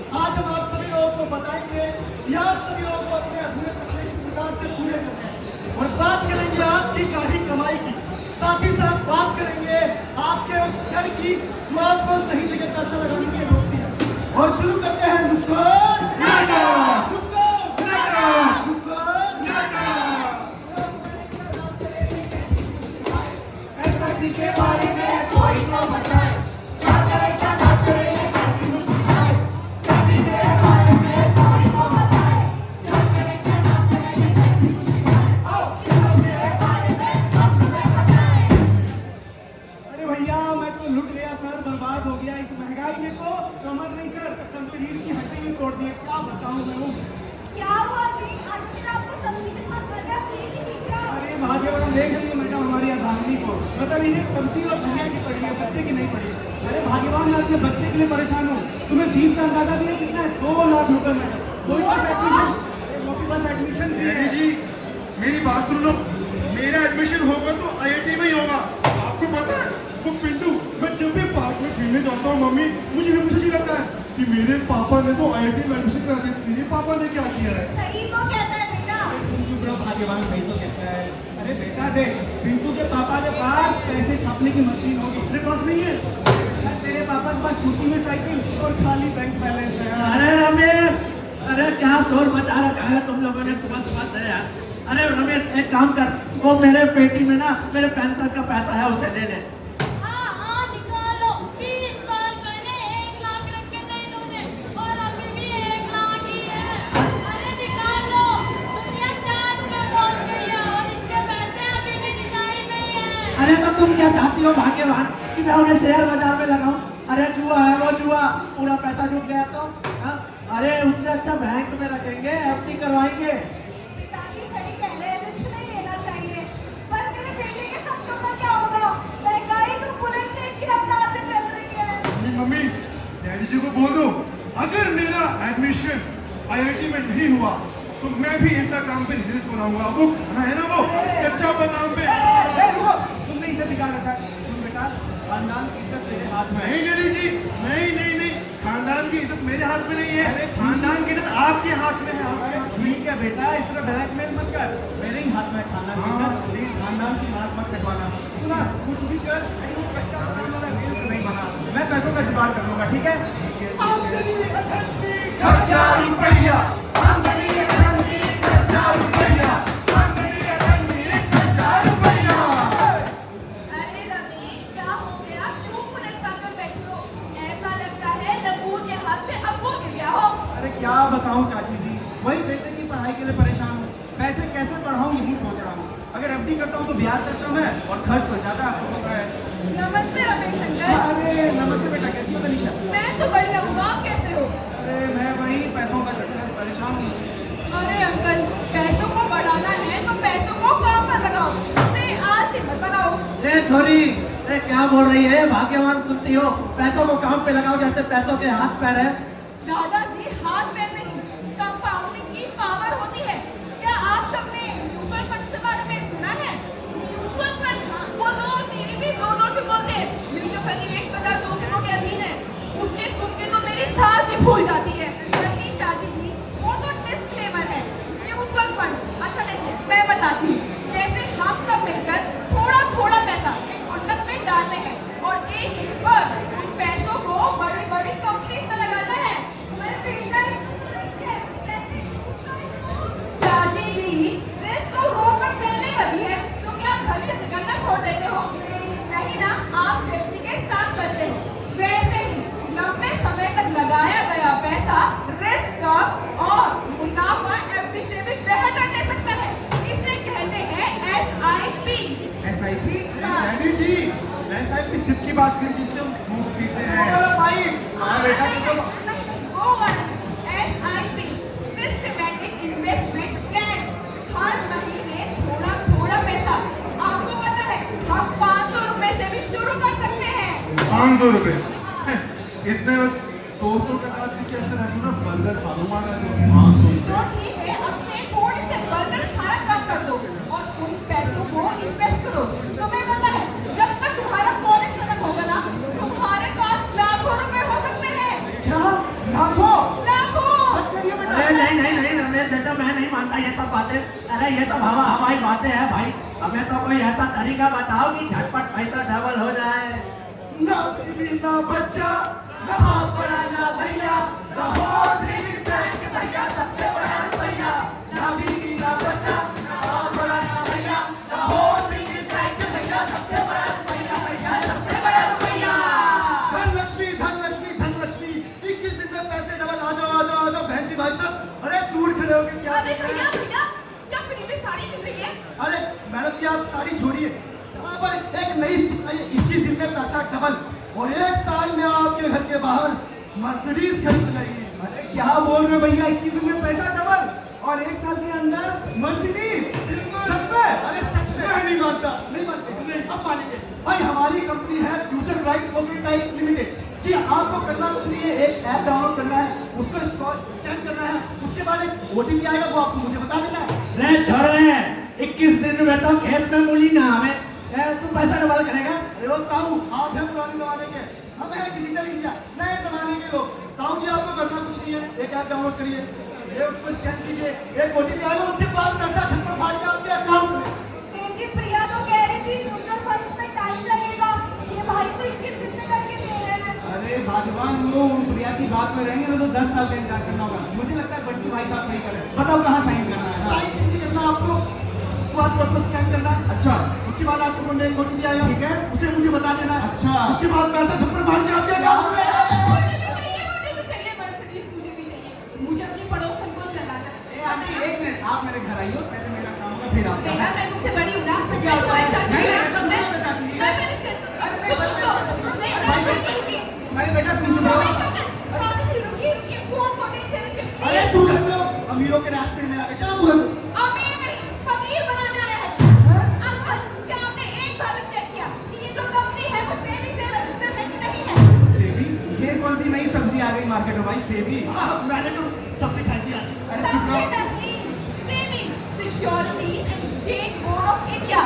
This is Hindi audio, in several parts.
आज हम आप सभी लोगों को बताएंगे कि आप सभी लोगों को अपने अधूरे सपने किस प्रकार से पूरे करने हैं और बात करेंगे आपकी गाढ़ी कमाई की। साथ ही साथ बात करेंगे आपके उस डर की जो आपको सही जगह पैसा लगाने से रोकती है। और शुरू करते हैं नुक्कड़ नाटक। नुक्कड़ नाटक। नुक्कड़ नाटक। एसआईपी के बारे में कोई तो बताए, क्या करें क्या ना करें ये कैसी मुश्किल है। सभी के बारे में कोई तो बताए, क्या करें क्या ना करें ये कैसी मुश्किल है। आओ मेरे बारे में आप मुझे बताएं। अरे भैया मैं तो लुट गया सर, बर्बाद हो गया इस महंगाई ने तो कमर नहीं सर, समझो रीढ़ की हड्डी ही तोड़ दी। क्या बताऊं मैं उस क्या हुआ जी? आज फिर आपको सब्जी के साथ वजह फ्री नहीं थी क्या? अरे भाग्यवान देख रही है मैडम हमारी अर्धांगिनी को, मतलब इन्हें सब्जी और धनिया की पड़ी है, बच्चे की नहीं पड़ी। अरे भाग्यवान मैं अपने बच्चे के लिए परेशान हूँ। तुम्हें फीस का अंदाजा भी है कितना है? 2 लाख रुपए मैडम। कोई बस एडमिशन, वो भी बस एडमिशन फी है। जी मेरी बात सुन लो, मेरा एडमिशन होगा तो आईआईटी में ही होगा। आपको पता है वो पिंटू, मैं जब भी पार्क में खेलने जाता हूँ मम्मी, मुझे हमेशा ये लगता है कि मेरे पापा ने तो आईआईटी में एडमिशन करा दिया। तेरे पापा ने क्या किया है? सही तो कहता है बेटा। तुम चुप रहो, भाग्यवान सही तो कहता है। अरे बेटा देख, पिंटू के पापा के पास पैसे छापने की मशीन होगी, तेरे पास नहीं है। तेरे पापा के पास छुट्टी में साइकिल और खाली बैंक बैलेंस है। अरे रमेश, अरे क्या शोर मचा रखा है तुम लोगों ने सुबह सुबह से यार। अरे रमेश एक काम कर, वो मेरे पेटी में ना मेरे पेंशन का पैसा है, उसे ले ले। हाँ निकालो। 20 साल पहले 1 लाख रख के थे इन्होंने और अभी भी 1 लाख ही है। अरे निकालो, दुनिया चांद पे पहुंच गई है और इनके पैसे अभी भी निकाय में ही है। अरे तो तुम क्या चाहती हो भाग्यवान कि मैं उन्हें शेयर बाजार में लगाऊं? अरे जुआ है वो, जुआ पूरा पैसा डूब गया तो हाँ? अरे उससे अच्छा बैंक में रखेंगे, एफडी करवाएंगे। पिताजी सही कह रहे हैं, रिस्क नहीं लेना चाहिए। पर मेरे बेटे के सपनों का क्या होगा? महंगाई तो बुलेट ट्रेन की रफ्तार से चल रही है। मम्मी डैडी जी को बोल दो, अगर मेरा एडमिशन आईआईटी में नहीं हुआ तो मैं भी इंस्टाग्राम पे रील्स बनाऊंगा। वो गाना है ना वो कच्चा बादाम पे। रुको, तुमने इसे बिगाड़ा था। सुन बेटा, खानदान की इज्जत तेरे हाथ में है। नहीं डैडी जी, नहीं नहीं नहीं, खानदान की इज्जत मेरे हाथ में नहीं है, खानदान की इज्जत आपके हाथ में है। आपके हाथ में। ठीक है बेटा, इस तरह ब्लैकमेल मत कर। मेरे ही हाथ में है खानदान की इज्जत, लेकिन खानदान की बात मत कटवाना। तू ना कुछ भी कर, लेकिन वो कच्चा बादाम वाला रील्स नहीं बना। मैं पैसों का जुगाड़ कर लूंगा, ठीक है? आमदनी अठन्नी खर्चा रुपया, आमदनी अठन्नी खर्चा रुपया, आमदनी अठन्नी खर्चा रुपया। अरे रमेश क्या हो गया? क्यों मुंह लटकाकर बैठे हो? ऐसा लगता है लंगूर के हाथ से अंगूर गिर गया हो। अरे क्या बताऊं चाची जी, वही बेटे की पढ़ाई के लिए परेशान हूँ। पैसे कैसे पढ़ाऊं यही सोच रहा हूँ। अगर एफडी करता हूँ तो ब्याज दर कम है और खर्च तो ज्यादा, आपको पता है। नमस्ते रमेश अंकल। अरे नमस्ते बेटा, कैसी हो तनिषा? मैं तो बढ़िया हूँ, आप कैसे हो? अरे मैं वही पैसों का चक्कर, परेशान हूँ उससे। अरे अंकल, पैसों को बढ़ाना है तो पैसों को काम पर लगाओ, उसे आज से मत बनाओ। रे छोरी, रे क्या बोल रही है? भाग्यवान सुनती हो? पैसों को काम पे लगाओ जैसे पैसों के हाथ पैर है। दादाजी हाथ पैर नहीं, कंपाउंडिंग की पावर होती है। क्या आप सबने म्यूचुअल फंड के बारे में सुना है? Mutual fund? हाँ, वो जोर टीवी पे जोर जोर से बोलते हैं म्यूचुअल फंड निवेश बाजार जोखिमों के अधीन है। उसके सुन के तो मेरी सांस ही फूल जाती है। नहीं चाची जी, वो तो डिस्क्लेमर है। म्यूचुअल फंड, अच्छा देखिए मैं बताती हूँ। जैसे हम सब मिलकर थोड़ा थोड़ा पैसा एक गुल्लक में डालते हैं और एक एक पर उन पैसों को बड़ी बड़ी कंपनी में लगाना है। चाची जी, रिस्क तो रोड पर चलने लगी है तो क्या घर से निकलना छोड़ देते हो? नहीं ना, आप सेफ्टी के साथ चलते हो। वैसे ही लंबे समय तक लगाया गया पैसा रिस्क कम और मुनाफा एफडी से भी बेहतर दे सकता है। इसे कहते हैं एसआईपी। एसआईपी? डैडी जी एसआईपी सिप की बात करी जिससे हम जूस पीते हैं। भाई हाँ बेटा, तू तो वो वाला एसआईपी, सिस्टमैटिक इन्वेस्टमेंट प्लान। हर महीने थोड़ा थोड़ा पैसा, आपको पता है हम 500 रुपए से भी शुरू कर सकते हैं। 500 रुपए इतने में दोस्तों के साथ किसी ऐसे रेस्टोरेंट बर्गर खा लूंगा मैं तो। 500 तो ठीक है, अब से थोड़े से बर्गर खाना कम कर दो और उन पैसों को इन्वेस्ट करो। तुम्हें पता है जब तक तुम्हारा कॉलेज खत्म होगा ना, तुम्हारे पास लाखों रुपए हो सकते हैं। क्या? लाखों? रमेश बेटा मैं नहीं मानता ये सब बातें। अरे ये सब हवाई बातें हैं भाई। हमें तो कोई ऐसा तरीका बताओ कि झटपट पैसा डबल हो जाए। ना बीवी ना बच्चा, ना बाप बड़ा ना भैया, ना होश बैंक भैया सबसे बड़ा रुपया। ना बीवी ना बच्चा, ना बाप बड़ा ना भैया, ना होश बैंक भैया सबसे बड़ा रुपया, भैया सबसे बड़ा रुपया। धन लक्ष्मी धन लक्ष्मी धन लक्ष्मी, 21 दिन में पैसे डबल। आ जाओ आ जाओ आ जाओ बहन जी भाई साहब। अरे दूर खड़े हो के क्या अरे देख रहे भैया हैं? भैया, क्या फ्री में साड़ी मिल रही है? अरे मैडम जी आप साड़ी छोड़िए, यहाँ पर एक नई 21 दिन में पैसा डबल और 1 साल में आपके घर के बाहर मर्सिडीज खड़ी हो जाएगी। अरे क्या बोल रहे हो भैया, 21 दिन में पैसा डबल और 1 साल के अंदर मर्सिडीज? बिल्कुल सच में? अरे सच में। मैं नहीं मानता। नहीं मानते? अब मानेंगे भाई। हमारी कंपनी है future right pocket type limited. जी आपको करना कुछ नहीं है, एक ऐप डाउनलोड करना है, उसको स्कैन करना है, उसके बाद एक ओटीपी आएगा, वो आपको मुझे बता देना है। रे छोरे 21 दिन में तो खेत में मूली ना हमें तू पैसा डबल करेगा? अरे वो ताऊ आप हैं पुराने जमाने के, हम हैं डिजिटल इंडिया नए जमाने के लोग। ताऊ जी आपको करना कुछ नहीं है, एक ऐप डाउनलोड करिए, ये उसको स्कैन कीजिए, एक ओटीपी आएगा, उसके बाद पैसा झटपट फाड़ के आपके अकाउंट में। जी प्रिया तो कह रही थी म्यूचुअल फंड्स में टाइम लगेगा, ये भाई तो 21 दिन में करके दे रहे हैं। अरे भगवान, वो प्रिया की बात में रहेंगे तो 10 साल का इंतजार करना होगा। मुझे लगता है बंटी भाई साहब सही करें। बताओ कहाँ साइन करना है? साइन नहीं करना आपको, QR कोड को स्कैन करना है, अच्छा उसके बाद आपके फोन में एक ओटीपी आएगा, ठीक है। उसे मुझे बता देना है। अच्छा। उसके बाद पैसा झटपट फाड़ के आपके अकाउंट में। मुझे भी चाहिए मर्सिडीज, मुझे भी चाहिए, मुझे अपनी पड़ोसन को चलाना ए आंटी एक मिनट, आप मेरे घर आइए, पहले मेरा काम होगा फिर आपका। बेटा मैं तुमसे बड़ी हूँ ना, क्या मैं तुम्हारी चाची नहीं, हूँ ऐसा ना, नहीं होता चाची। मैं मैंने सेट अरे तुम तो नहीं भाई, मैं सेट करूँगी। अरे बेटा तुम चुप रहो। चाची रुकिए रुकिए, फोन को नीचे रखिए अरे प्लीज। दूर हट लो, अमीरों के रास्ते में आके चलो दूर हट। अमीर नहीं, फकीर बनाने आया है। अंकल क्या आपने एक बार चेक किया कि ये जो कंपनी है वो सेबी से रजिस्टर्ड है कि नहीं है? सेबी? ये कौन सी नई सब्जी आ गई मार्केट में भाई, सेबी? हाँ, मैंने तो सब्जी खाई थी आज। अरे चुप सबसे रहो। नहीं, SEBI securities and exchange board of India,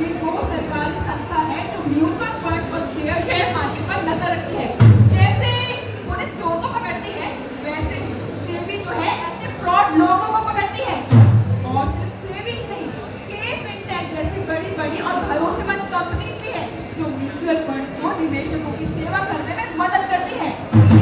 ये वो सरकारी संस्था है जो म्यूचुअल फंड और शेयर मार्केट पर नजर रखती है। जैसे पुलिस चोर को पकड़ती है, वैसे ही सेबी जो है ऐसे फ्रॉड लोगों को पकड़ती है। और सिर्फ सेबी ही नहीं, के फिनटेक जैसी बड़ी बड़ी और भरोसेमंद कंपनी भी है जो म्यूचुअल फंड को निवेशकों की सेवा करने में मदद करती है।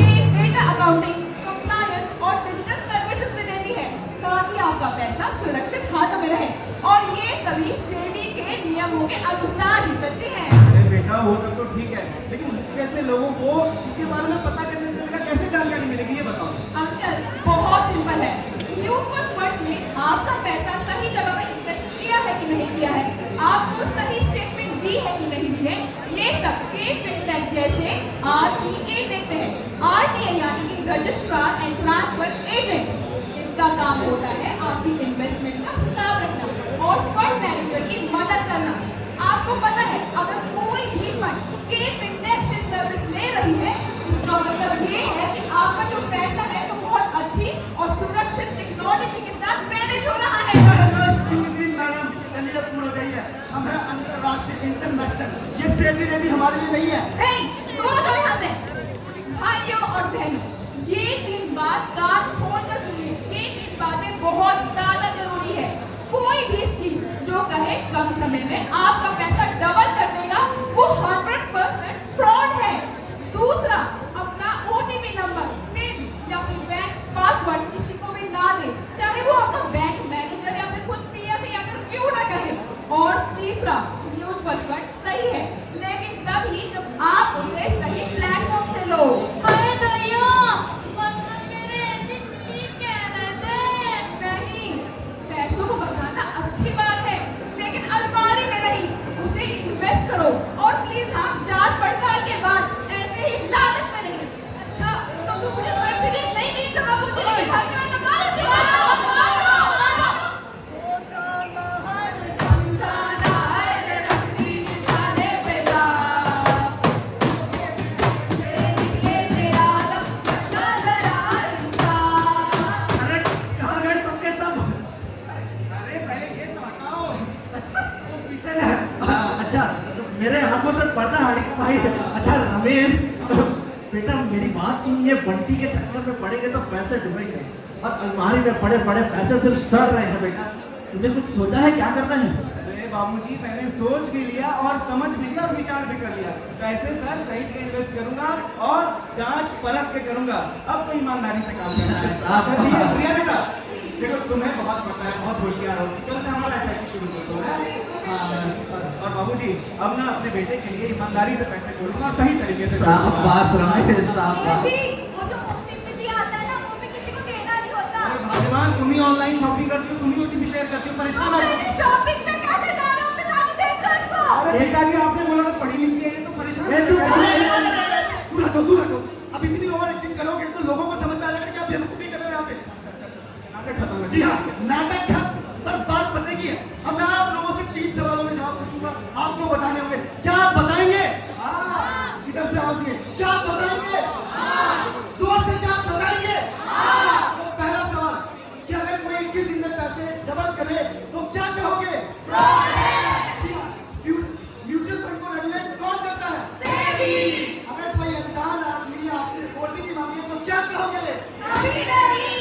ये डेटा अकाउंटिंग, कंप्लायंस और डिजिटल सर्विसेज भी देती है ताकि आपका पैसा सुरक्षित हाथों में रहे। और ये सभी सेबी के नियमों के अनुसार ही चलती है। अरे बेटा वो सब तो ठीक है, लेकिन जैसे लोगों को इसके बारे में पता कैसे चलेगा, कैसे जानकारी मिलेगी, ये बताओ। अंकल बहुत सिंपल है, म्यूचुअल फंड में आपका पैसा सही जगह में इन्वेस्ट किया है कि नहीं किया है, आपको सही स्टेटमेंट दी है कि नहीं दी है, ये सब के फिनटेक जैसे RTA देखते हैं। RTA यानी कि रजिस्ट्रार एंड ट्रांसफर एजेंट, इनका काम होता है आपकी इन्वेस्टमेंट का हिसाब रखना और फंड मैनेजर की मदद करना। आपको पता है अगर कोई भी फंड के फिनटेक से सर्विस ले रही है, इसका मतलब ये है कि आपका जो पैसा है वो बहुत अच्छी और सुरक्षित टेक्नोलॉजी के साथ मैनेज हो रहा है। एक्सक्यूज मी मैडम, चलिए अब दूर हो जाइए, हम हैं अंतरराष्ट्रीय इंटरनेशनल, ये सेबी वेबी हमारे लिए नहीं है। दोनों जाओ यहाँ से। भाइयों और बहनों, ये 3 बात कान खोल कर सुनिए, ये 3 बातें बहुत ज्यादा जरूरी है। कोई भी स्कीम जो कहे कम समय में आपका पैसा डबल कर देगा, वो 100% फ्रॉड है। दूसरा, अपना OTP नंबर, पिन या फिर बैंक पासवर्ड किसी को भी ना दे, चाहे वो आपका बैंक मैनेजर या फिर खुद PM या फिर क्यों ना कहे। और तीसरा, म्यूचुअल फंड सही है, लेकिन तभी जब आप उसे सही प्लेटफॉर्म से लो। हाय दया, मतलब मेरे एजेंट ठीक कह रहे थे। नहीं, पैसों को बचाना अच्छी बात है, लेकिन अलमारी में नहीं, उसे इन्वेस्ट करो। और प्लीज आप जांच पड़ताल के बाद ऐसे ही लालच में नहीं। अच्छा, तो मुझे मर्सिडीज नहीं मिली, जगह मुझे लेके भाग के मैं तो मारो से मारो। समझाना है कि रखनी निशाने पे जा, ये तेरा दम बचना जरा इंसान। अरे कहाँ गए सबके सब? अरे पहले ये तो बताओ। वो पीछे है। अच्छा तो मेरे आंखों से पर्दा हट गया भाई। अच्छा रमेश बेटा मेरी बात सुनिए, बंटी के चक्कर में पड़ेंगे तो पैसे डूबेंगे और अलमारी में पड़े पड़े पैसे सिर्फ सड़ रहे हैं। बेटा तुमने कुछ सोचा है क्या करना है? अरे बाबूजी, मैंने सोच भी लिया और समझ भी लिया और विचार भी कर लिया। पैसे सर सही जगह इन्वेस्ट करूंगा और जांच परख के करूंगा। अब तो ईमानदारी से काम करना है। प्रिया बेटा, देखो तुम्हें बहुत पता है, बहुत होशियार हो, कल से हमारा ऐसा शुरू कर दो ना। और बाबूजी, अब ना अपने बेटे के लिए ईमानदारी से पैसे जोड़ूंगा और सही तरीके से शाबाश रमेश, शाबाश। जी, वो जो OTP आता है ना, वो भी किसी को देना नहीं होता। अरे भगवान, तुम ही ऑनलाइन शॉपिंग करती हो, तुम ही OTP शेयर करती हो, परेशान अब हो। मैंने शॉपिंग पे कैसे जा रहा हूँ, पिताजी देख लो इसको। अरे पिताजी, आपने बोला तो पढ़ी लिखी है, ये तो परेशान ए, तू दूर हटो, दूर हटो। अब इतनी ओवर एक्टिंग करोगे तो लोगों को समझ में आ जाएगा कि आप बेवकूफी कर रहे हो यहाँ पे। नाटक खत्म है। जी हाँ, नाटक खत्म, पर बात बनने की है। अब मैं आप लोगों से 3 सवालों में जवाब पूछूंगा, आपको बताने होंगे। क्या आप बताएंगे? इधर से आवाज दिए, क्या आप बताएंगे? जोर से क्या आप बताएंगे? तो पहला सवाल कि अगर कोई 21 दिन में पैसे डबल करे तो क्या कहोगे? जी हाँ, म्यूचुअल फंड को रेगुलेट कौन करता है? सेबी। अगर कोई अनजान आदमी आपसे OTP मांगे तो क्या कहोगे? कभी नहीं।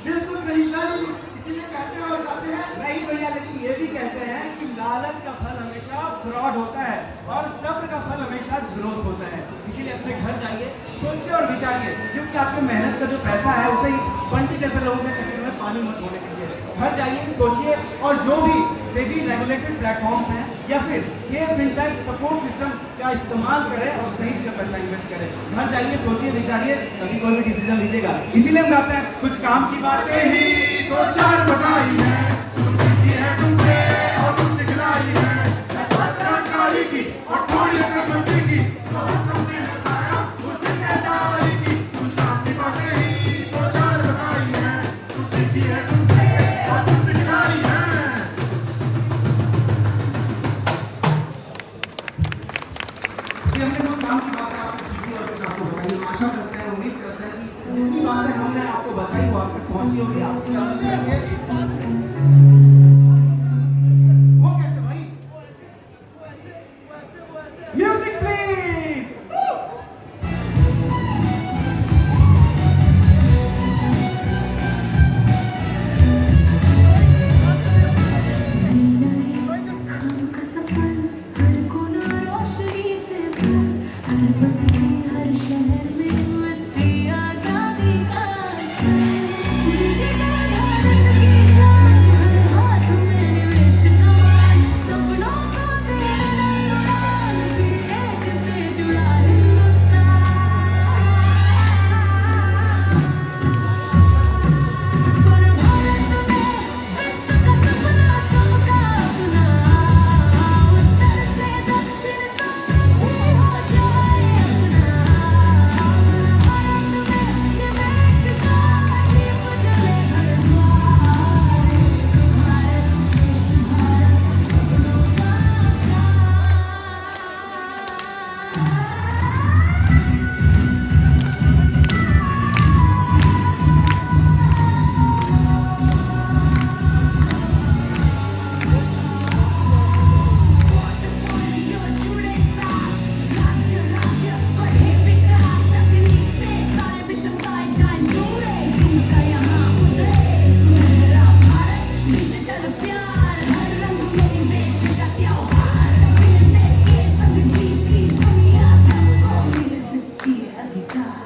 बिल्कुल सही, वेरी गुड। इसीलिए कहते हैं और कहते हैं नहीं भैया, लेकिन ये भी कहते हैं कि लालच का फल हमेशा फ्रॉड होता है और सब्र का फल हमेशा ग्रोथ होता है। इसीलिए अपने घर जाइए, सोचिए और विचारिए, क्योंकि आपके मेहनत का जो पैसा है उसे इस बंटी जैसे लोगों के चक्कर में पानी मत होने दीजिए। घर जाइए, सोचिए, और जो भी सेबी रेगुलेटेड प्लेटफॉर्म्स हैं या फिर ये फिनटेक सपोर्ट सिस्टम का इस्तेमाल करें और सही जगह पैसा इन्वेस्ट करें। घर जाइए, सोचिए, विचारिए, तभी कोई भी डिसीजन लीजिएगा। इसीलिए हम कहते हैं, कुछ काम की बातें ही दो चार बताई है, कुछ सीखी है तुमसे और कुछ सिखलाई है। जानकारी की और थोड़ी अकलमंदी की, बहुत हमने बताया कुछ समझदारी की। कुछ काम की बातें ही दो चार बताई है, कुछ सीखी है तुमसे और कुछ सिखलाई है। कि हमने कुछ काम की बातें आपको सीखी और कुछ आपको बताई। हम आशा करते हैं, उम्मीद करते हैं कि जितनी बातें हमने आपको बताई वो आप तक पहुंची होगी, आप उसका अमल करेंगे। वो कैसे भाई? Music please. खाम का सफर, हर कोना रोशनी से भर, हर बस्ती हर शहर में मिलती आजादी का असर। डिजिटल भारत की शान, हर हाथ में निवेश कमान, सपनों को दे नई उड़ान, फिर एक से जुड़ा हिंदुस्तान। पर भारत में वित्त का सपना सबका अपना, उत्तर से दक्षिण समृद्धि हो जाए अपना। भारत में निवेश का दीप जले हर द्वार, भारत श्रेष्ठ भारत सपनों का सार। पोर्टफोलियो जुड़े साथ, राज्य राज्य बढ़े विकास, तकनीक से सारे विश्व पाए जाए नूरे, जिनका यहाँ उदय सुनहरा भारत, डिजिटल प्यार, हर रंग में निवेश का त्योहार। फिनटेक के संग जीती दुनिया, सबको मिले वित्तीय अधिकार।